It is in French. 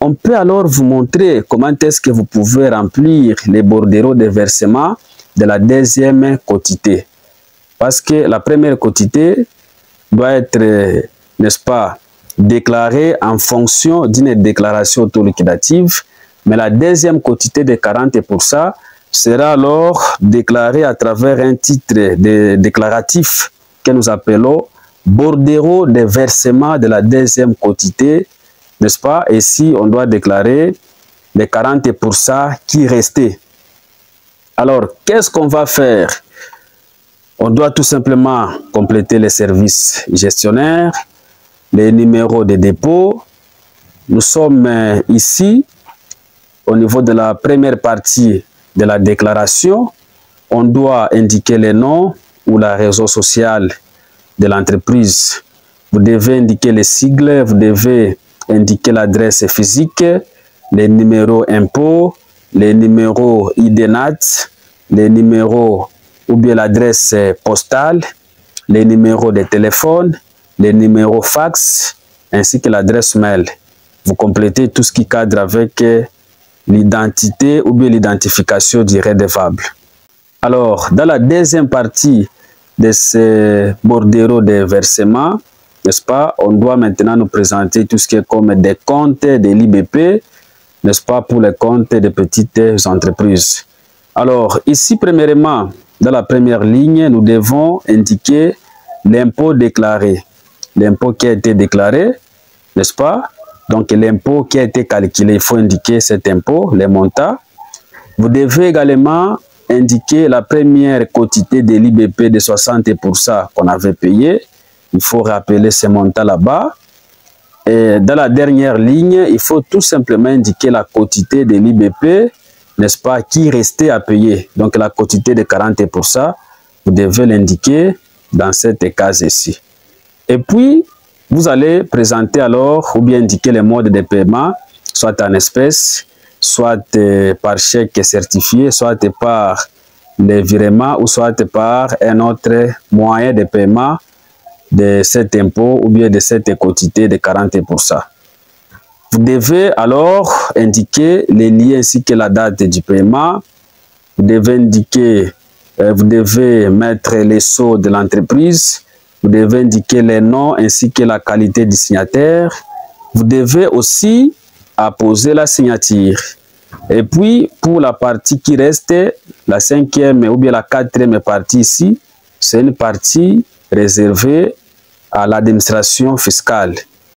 on peut alors vous montrer comment est-ce que vous pouvez remplir les bordereaux de versement de la deuxième quotité. Parce que la première quotité doit être, n'est-ce pas, déclarée en fonction d'une déclaration autoliquidative, mais la deuxième quotité de 40% sera alors déclarée à travers un titre déclaratif que nous appelons bordereau de versement de la deuxième quotité, n'est-ce pas? Et si on doit déclarer les 40% qui restaient. Alors, qu'est-ce qu'on va faire? On doit tout simplement compléter les services gestionnaires, les numéros de dépôt. Nous sommes ici au niveau de la première partie de la déclaration. On doit indiquer les noms ou la réseau social de l'entreprise. Vous devez indiquer les sigles, vous devez indiquer l'adresse physique, les numéros impôts, les numéros IDNAT, les numéros ou bien l'adresse postale, les numéros de téléphone, les numéros fax, ainsi que l'adresse mail. Vous complétez tout ce qui cadre avec l'identité ou bien l'identification du redevable. Alors, dans la deuxième partie de ce bordereau de versement, n'est-ce pas, on doit maintenant nous présenter tout ce qui est comme des comptes de l'IBP, n'est-ce pas, pour les comptes des petites entreprises. Alors, ici, premièrement, dans la première ligne, nous devons indiquer l'impôt déclaré. L'impôt qui a été déclaré, n'est-ce pas? Donc, l'impôt qui a été calculé, il faut indiquer cet impôt, les montants. Vous devez également indiquer la première quotité de l'IBP de 60% qu'on avait payé. Il faut rappeler ces montants là-bas. Et dans la dernière ligne, il faut tout simplement indiquer la quotité de l'IBP, n'est-ce pas, qui restait à payer. Donc, la quotité de 40%, vous devez l'indiquer dans cette case ici. Et puis, vous allez présenter alors, ou bien indiquer les modes de paiement, soit en espèces, soit par chèque certifié, soit par les virements, ou soit par un autre moyen de paiement de cet impôt, ou bien de cette quotité de 40%. Vous devez alors indiquer les liens ainsi que la date du paiement. Vous devez indiquer, vous devez mettre les sceaux de l'entreprise. Vous devez indiquer les noms ainsi que la qualité du signataire. Vous devez aussi apposer la signature. Et puis, pour la partie qui reste, la cinquième ou bien la quatrième partie ici, c'est une partie réservée à l'administration fiscale.